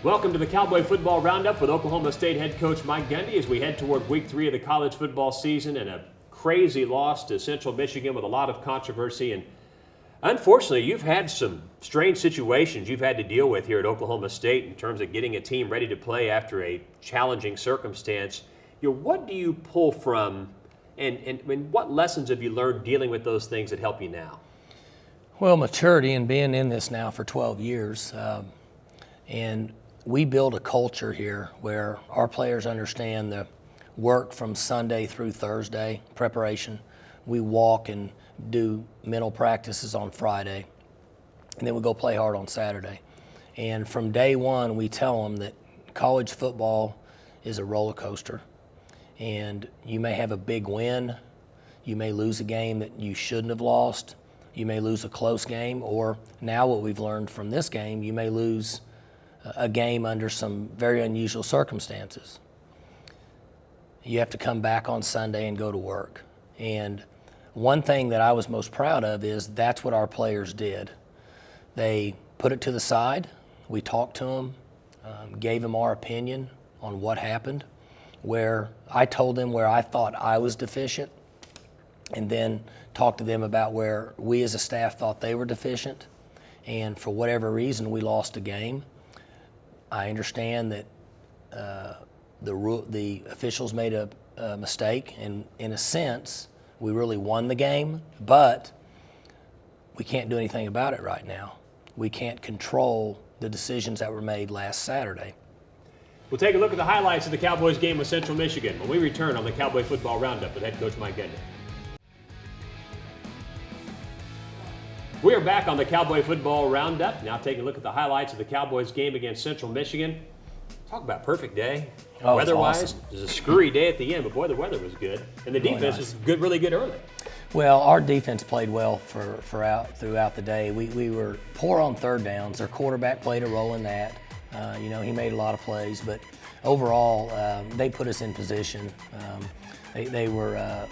Welcome to the Cowboy Football Roundup with Oklahoma State head coach Mike Gundy as we head toward week 3 of the college football season and a crazy loss to Central Michigan with a lot of controversy. And unfortunately, you've had some strange situations you've had to deal with here at Oklahoma State in terms of getting a team ready to play after a challenging circumstance. What do you pull from and what lessons have you learned dealing with those things that help you now? Well, maturity and being in this now for 12 years. And we build a culture here where our players understand the work from Sunday through Thursday, preparation. We walk and do mental practices on Friday, and then we go play hard on Saturday. And from day one, we tell them that college football is a roller coaster. And you may have a big win, you may lose a game that you shouldn't have lost, you may lose a close game, or now what we've learned from this game, you may lose a game under some very unusual circumstances. You have to come back on Sunday and go to work. And one thing that I was most proud of is that's what our players did. They put it to the side, we talked to them, gave them our opinion on what happened, where I told them where I thought I was deficient, and then talked to them about where we as a staff thought they were deficient, and for whatever reason we lost a game. I understand that the officials made a mistake, and in a sense, we really won the game, but we can't do anything about it right now. We can't control the decisions that were made last Saturday. We'll take a look at the highlights of the Cowboys game with Central Michigan when we return on the Cowboy Football Roundup with head coach Mike Gundy. We are back on the Cowboy Football Roundup. Now taking a look at the highlights of the Cowboys game against Central Michigan. Talk about perfect day. Oh, weather-wise, awesome. it was a screwy day at the end, but boy, the weather was good. And the defense was good, really good early. Well, our defense played well throughout the day. We were poor on third downs. Their quarterback played a role in that. He made a lot of plays, but overall, they put us in position. They were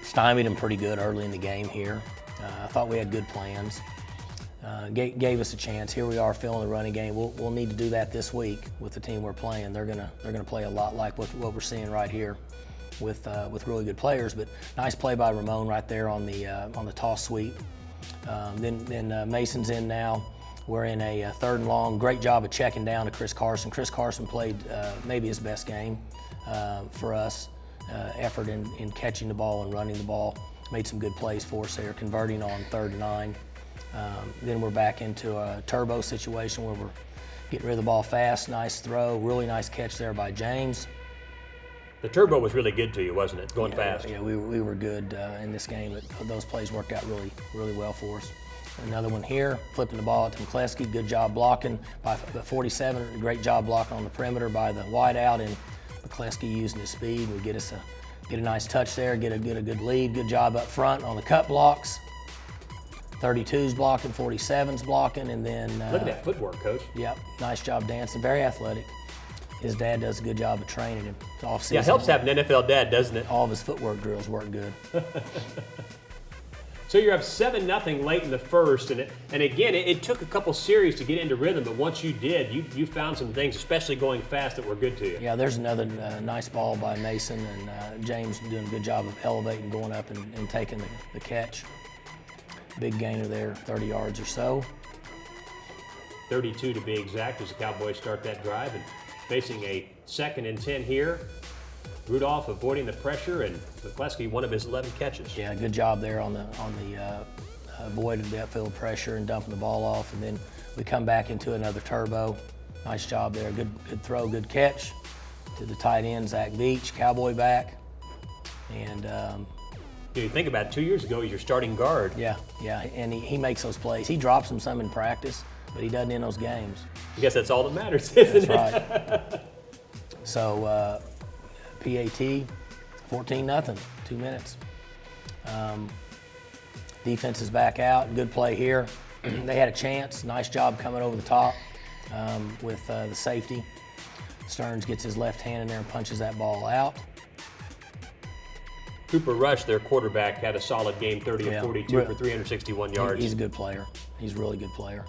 stymied them pretty good early in the game here. I thought we had good plans. Gave us a chance. Here we are filling the running game. We'll need to do that this week with the team we're playing. They're gonna play a lot like what we're seeing right here, with really good players. But nice play by Ramon right there on the toss sweep. Then Mason's in now. We're in a third and long. Great job of checking down to Chris Carson. Chris Carson played maybe his best game for us. Effort in catching the ball and running the ball. Made some good plays for us there, converting on 3rd and 9. Then we're back into a turbo situation where we're getting rid of the ball fast. Nice throw, really nice catch there by James. The turbo was really good to you, wasn't it? Going fast. Yeah, we were good in this game. Those plays worked out really, really well for us. Another one here, flipping the ball out to McCleskey. Good job blocking by 47. Great job blocking on the perimeter by the wideout, and McCleskey using his speed would get a nice touch there, get a good lead. Good job up front on the cut blocks. 32's blocking, 47's blocking, and then look at that footwork, Coach. Yep, nice job dancing. Very athletic. His dad does a good job of training him. Off-season. Yeah, it helps having an NFL dad, doesn't it? All of his footwork drills work good. So you're up 7-0 late in the first, and again, it took a couple series to get into rhythm, but once you did, you found some things, especially going fast, that were good to you. Yeah, there's another nice ball by Mason, and James doing a good job of elevating, going up and taking the catch. Big gainer there, 30 yards or so. 32 to be exact as the Cowboys start that drive, and facing a 2nd and 10 here. Rudolph avoiding the pressure, and McCleskey one of his 11 catches. Yeah, good job there on the avoided the upfield pressure and dumping the ball off, and then we come back into another turbo. Nice job there, good throw, good catch to the tight end Zach Beach, Cowboy back, and. You think about it, 2 years ago, he's your starting guard. Yeah, and he makes those plays. He drops them some in practice, but he doesn't in those games. I guess that's all that matters, isn't That's it? right. So, PAT, 14-0, 2 minutes. Defense is back out, good play here. They had a chance, nice job coming over the top with the safety. Stearns gets his left hand in there and punches that ball out. Cooper Rush, their quarterback, had a solid game, 30 of 42 for 361 yards. He's a good player. He's a really good player.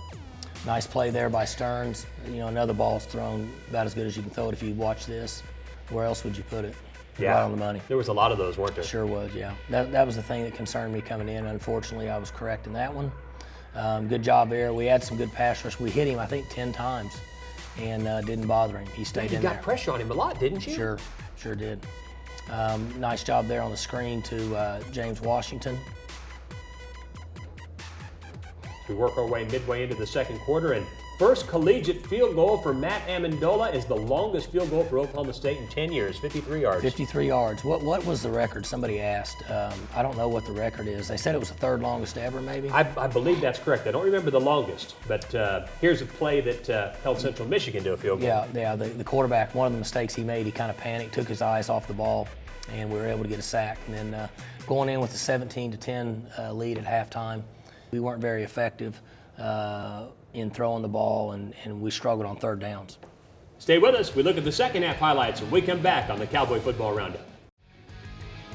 Nice play there by Stearns. You know, another ball's thrown about as good as you can throw it if you watch this. Where else would you put it? Yeah, right on the money. There was a lot of those, weren't there? Sure was, yeah. That was the thing that concerned me coming in. Unfortunately, I was correct in that one. Good job there. We had some good pass rush. We hit him, I think, 10 times and didn't bother him. He stayed in there. You got pressure on him a lot, didn't you? Sure did. Nice job there on the screen to James Washington. We work our way midway into the second quarter, and first collegiate field goal for Matt Amendola is the longest field goal for Oklahoma State in 10 years, 53 yards. 53 yards. What was the record? Somebody asked. I don't know what the record is. They said it was the third longest ever, maybe? I believe that's correct. I don't remember the longest, but here's a play that held Central Michigan to a field goal. Yeah. The quarterback, one of the mistakes he made, he kind of panicked, took his eyes off the ball, and we were able to get a sack. And then going in with a 17-10 lead at halftime, we weren't very effective in throwing the ball, and we struggled on third downs. Stay with us. We look at the second half highlights when we come back on the Cowboy Football Roundup.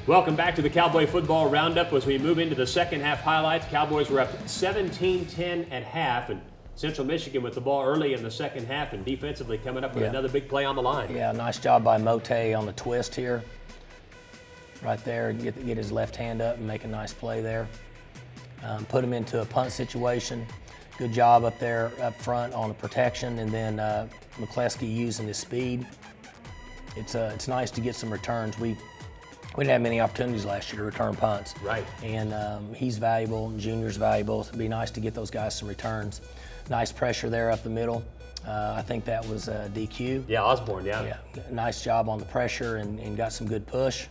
Welcome back to the Cowboy Football Roundup. As we move into the second half highlights, Cowboys were up 17-10 at half, and Central Michigan with the ball early in the second half and defensively coming up with another big play on the line. Yeah, nice job by Mote on the twist here. Right there, get his left hand up and make a nice play there. Put him into a punt situation. Good job up there up front on the protection, and then McCleskey using his speed. It's nice to get some returns. We didn't have many opportunities last year to return punts. Right. And he's valuable, and Junior's valuable. It'd be nice to get those guys some returns. Nice pressure there up the middle. I think that was DQ. Yeah, Osborne, yeah. Nice job on the pressure and got some good push.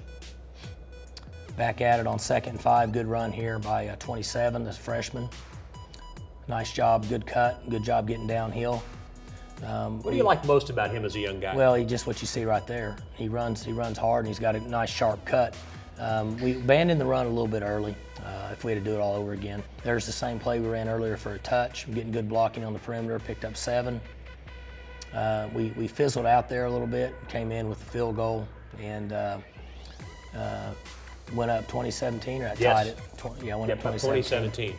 Back at it on 2nd and 5. Good run here by 27, this freshman. Nice job, good cut, good job getting downhill. What do you like most about him as a young guy? Well, he just what you see right there. He runs hard, and he's got a nice sharp cut. We abandoned the run a little bit early. If we had to do it all over again, there's the same play we ran earlier for a touch. Getting good blocking on the perimeter, picked up 7. We fizzled out there a little bit, came in with the field goal, and went up 2017, or I tied it. Went up 2017.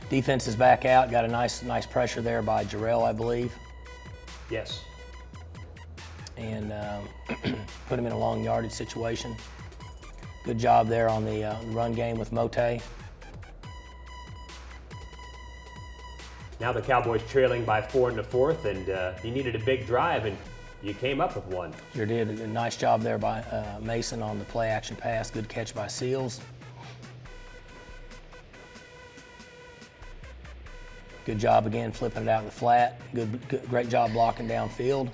Defense is back out. Got a nice pressure there by Jarrell, I believe. Yes. And put him in a long yardage situation. Good job there on the run game with Mote. Now the Cowboys trailing by 4 in the fourth, and you needed a big drive, and you came up with one. Sure did. A nice job there by Mason on the play action pass. Good catch by Seals. Good job again flipping it out in the flat. Great job blocking downfield.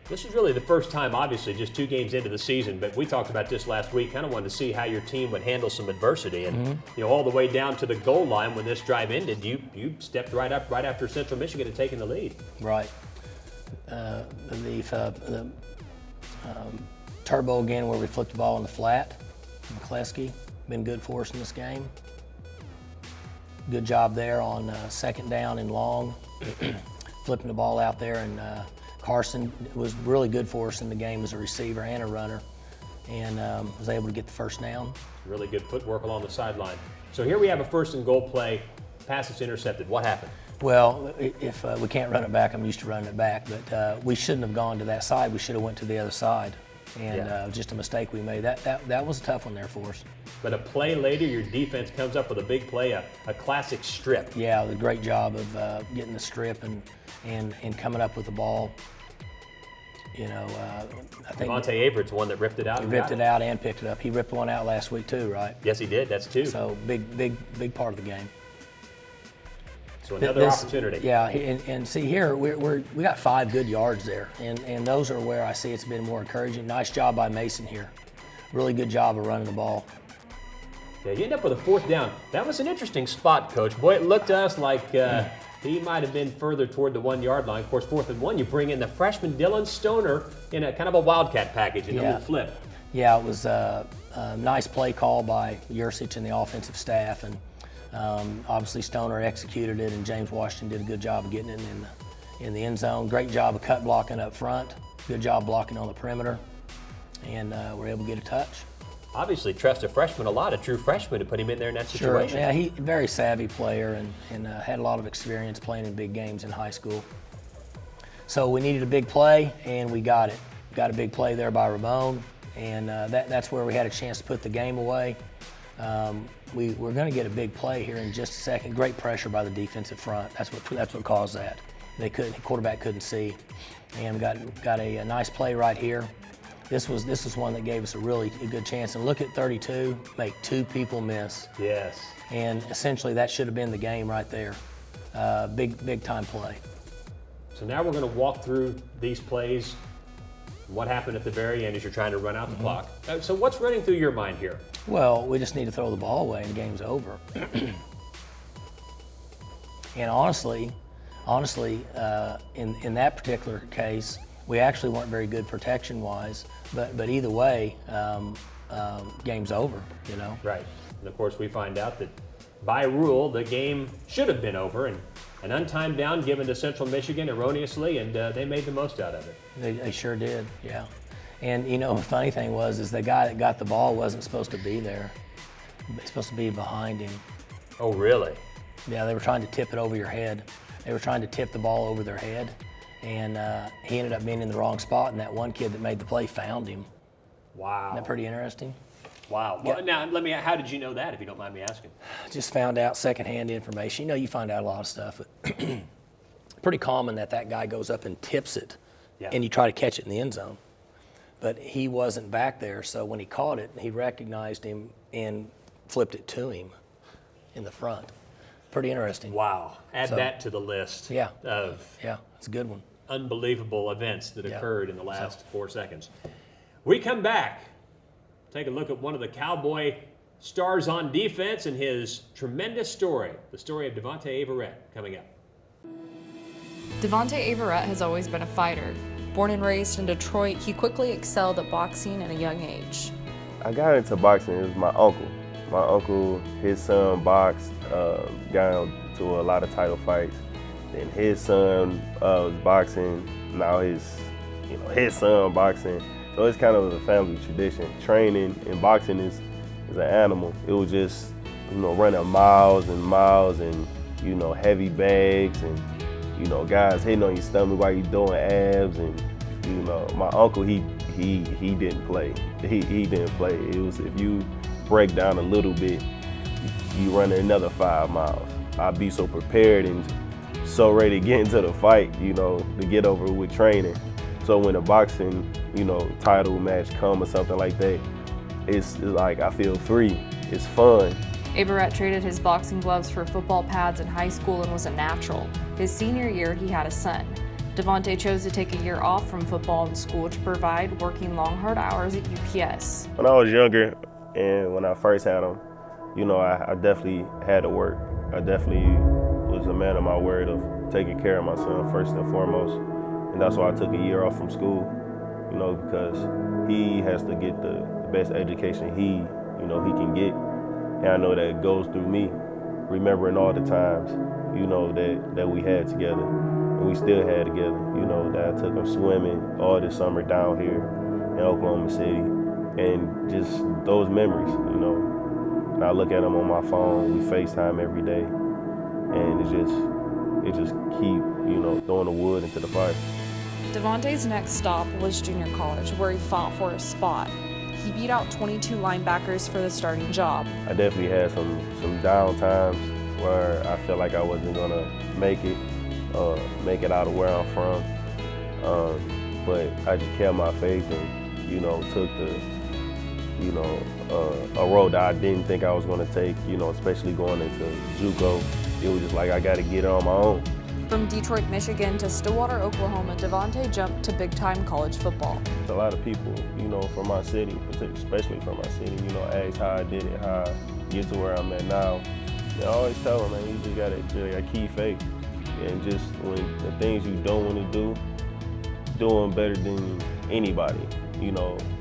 This is really the first time, obviously, just 2 games into the season, but we talked about this last week, kind of wanted to see how your team would handle some adversity. And, all the way down to the goal line when this drive ended, you stepped right up right after Central Michigan had taken the lead. Right. The turbo again where we flipped the ball in the flat. McCleskey, been good for us in this game. Good job there on 2nd down and long, flipping the ball out there, and Carson was really good for us in the game as a receiver and a runner, and was able to get the first down. Really good footwork along the sideline. So here we have a 1st and goal play, pass is intercepted. What happened? Well, if we can't run it back, I'm used to running it back, but we shouldn't have gone to that side. We should have went to the other side, and just a mistake we made. That was a tough one there for us. But a play later, your defense comes up with a big play, a classic strip. Yeah, a great job of getting the strip and coming up with the ball. I think Devontae Averett's one that ripped it out. He ripped it out and picked it up. He ripped one out last week too, right? Yes, he did. That's 2. So big part of the game. So another opportunity. Yeah, and see here we got 5 good yards there, and those are where I see it's been more encouraging. Nice job by Mason here. Really good job of running the ball. Yeah, you end up with a 4th down. That was an interesting spot, Coach. Boy, it looked to us like he might have been further toward the 1-yard line. Of course, 4th and 1, you bring in the freshman Dylan Stoner in a kind of a wildcat package, and a little flip. Yeah, it was a nice play call by Yursich and the offensive staff, and obviously Stoner executed it, and James Washington did a good job of getting it in the end zone. Great job of cut blocking up front. Good job blocking on the perimeter, and we're able to get a touch. obviously trust a freshman a lot, a true freshman, to put him in there in that Sure, situation. yeah, he very savvy player and had a lot of experience playing in big games in high school. So we needed a big play, and we got it. Got a big play there by Ramon, and that's where we had a chance to put the game away. We're going to get a big play here in just a second. Great pressure by the defensive front. That's what caused that. The quarterback couldn't see, and we got a nice play right here. This was one that gave us a really good chance. And look at 32, make 2 people miss. Yes. And essentially that should have been the game right there. Big time play. So now we're going to walk through these plays. What happened at the very end as you're trying to run out the clock. So what's running through your mind here? Well, we just need to throw the ball away and the game's over. And honestly, in that particular case, we actually weren't very good protection-wise. But either way, game's over. You know. Right. And of course, we find out that by rule, the game should have been over, and an untimed down given to Central Michigan erroneously, and they made the most out of it. They sure did, yeah. And you know, the funny thing is the guy that got the ball wasn't supposed to be there. He's supposed to be behind him. Oh, really? Yeah, they were trying to tip it over your head. They were trying to tip the ball over their head, and he ended up being in the wrong spot, and that one kid that made the play found him. Wow. Isn't that pretty interesting? Wow. Well, now, how did you know that, if you don't mind me asking? Just found out secondhand information. You know, you find out a lot of stuff. But pretty common that guy goes up and tips it, and you try to catch it in the end zone. But he wasn't back there, so when he caught it, he recognized him and flipped it to him in the front. Pretty interesting. Wow. Add that to the list of it's a good one. Unbelievable events that occurred in the last 4 seconds. We come back. Take a look at one of the Cowboy stars on defense and his tremendous story, the story of Devontae Averett, coming up. Devontae Averett has always been a fighter. Born and raised in Detroit, he quickly excelled at boxing at a young age. I got into boxing. It was my uncle. My uncle, his son boxed, got into a lot of title fights. Then his son was boxing. Now his son boxing. So it's kind of a family tradition. Training and boxing is an animal. It was just, running miles and miles and, heavy bags and, guys hitting on your stomach while you're doing abs. And, my uncle, he didn't play. He didn't play. It was, if you break down a little bit, you run another 5 miles. I'd be so prepared and so ready to get into the fight, to get over with training. So when a boxing, title match come or something like that, it's like I feel free. It's fun. Averett traded his boxing gloves for football pads in high school and was a natural. His senior year, he had a son. Devontae chose to take a year off from football and school to provide, working long, hard hours at UPS. When I was younger and when I first had him, I definitely had to work. I definitely was a man of my word of taking care of my son first and foremost. And that's why I took a year off from school, because he has to get the best education he can get. And I know that it goes through me, remembering all the times, that we had together, and we still had together, that I took him swimming all this summer down here in Oklahoma City, and just those memories, And I look at him on my phone, we FaceTime every day, and it just keep, throwing the wood into the fire. Devontae's next stop was junior college, where he fought for a spot. He beat out 22 linebackers for the starting job. I definitely had some down times where I felt like I wasn't gonna make it out of where I'm from. But I just kept my faith and, took a road that I didn't think I was gonna take, especially going into JUCO. It was just like I gotta get it on my own. From Detroit, Michigan to Stillwater, Oklahoma, Devontae jumped to big-time college football. A lot of people, from my city, especially from my city, ask how I did it, how I get to where I'm at now. I always tell them, man, you just gotta keep faith. And just when the things you don't want to do, doing better than anybody.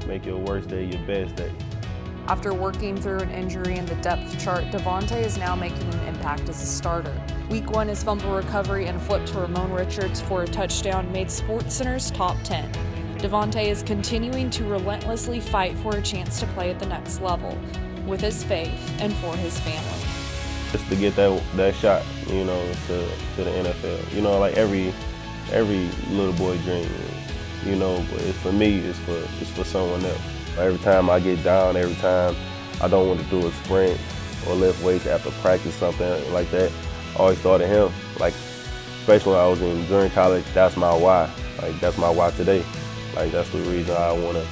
Make your worst day your best day. After working through an injury in the depth chart, Devontae is now making an impact as a starter. Week 1, his fumble recovery and flip to Ramon Richards for a touchdown made SportsCenter's top 10. Devontae is continuing to relentlessly fight for a chance to play at the next level, with his faith and for his family. Just to get that shot, you know, to the NFL. You know, like every little boy dream is, you know, but for me, it's for someone else. Every time I get down, every time I don't want to do a sprint or lift weights after practice, something like that, I always thought of him. Like, especially when I was during college, that's my why. Like, that's my why today. Like, that's the reason I wanna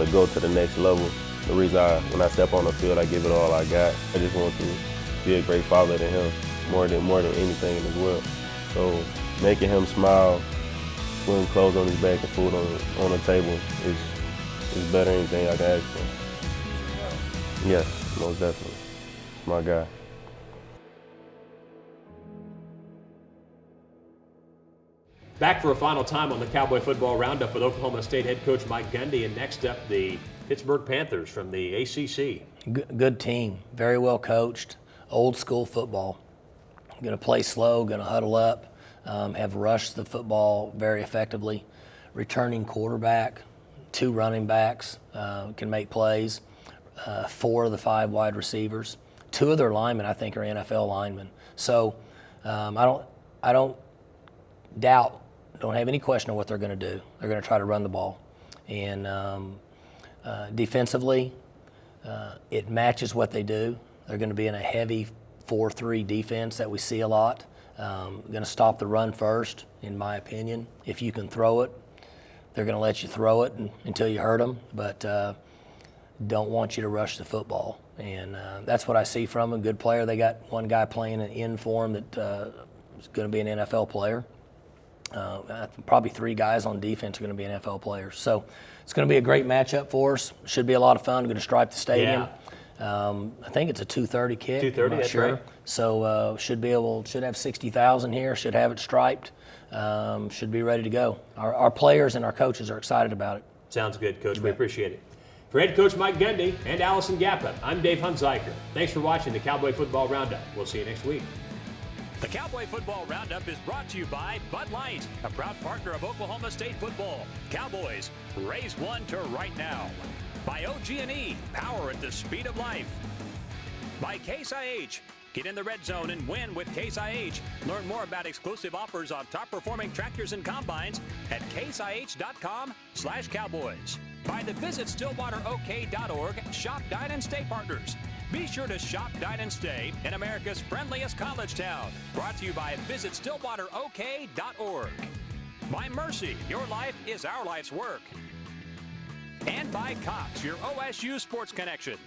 go to the next level. The reason when I step on the field, I give it all I got. I just want to be a great father to him, more than anything in this world. So making him smile, putting clothes on his back and food on the table is better than anything I can ask for. Yes, most definitely. My guy. Back for a final time on the Cowboy Football Roundup with Oklahoma State head coach Mike Gundy, and next up the Pittsburgh Panthers from the ACC. Good team, very well coached, old school football. Going to play slow, going to huddle up, have rushed the football very effectively. Returning quarterback, 2 running backs can make plays, 4 of the 5 wide receivers. 2 of their linemen, I think, are NFL linemen. So I don't doubt, don't have any question of what they're going to do. They're going to try to run the ball. And defensively, it matches what they do. They're going to be in a heavy 4-3 defense that we see a lot. Going to stop the run first, in my opinion. If you can throw it, they're going to let you throw it until you hurt them, but don't want you to rush the football. And that's what I see from them. Good player. They got one guy playing an in for him that is going to be an NFL player. Probably 3 guys on defense are going to be NFL players. So it's going to be a great matchup for us. Should be a lot of fun. We're going to stripe the stadium. Yeah. I think it's a 2:30 kick. 2:30, that's sure. right. So should have 60,000 here. Should have it striped. Should be ready to go. Our players and our coaches are excited about it. Sounds good, Coach. We appreciate it. For head coach Mike Gundy and Allison Gappa, I'm Dave Hunziker. Thanks for watching the Cowboy Football Roundup. We'll see you next week. The Cowboy Football Roundup is brought to you by Bud Light, a proud partner of Oklahoma State football. Cowboys, raise one to right now. By OG&E, power at the speed of life. By Case IH, get in the red zone and win with Case IH. Learn more about exclusive offers on top-performing tractors and combines at caseih.com/cowboys. By the visitstillwaterok.org Shop, Dine, and Stay partners. Be sure to shop, dine, and stay in America's friendliest college town. Brought to you by visitstillwaterok.org. By Mercy, your life is our life's work. And by Cox, your OSU sports connection.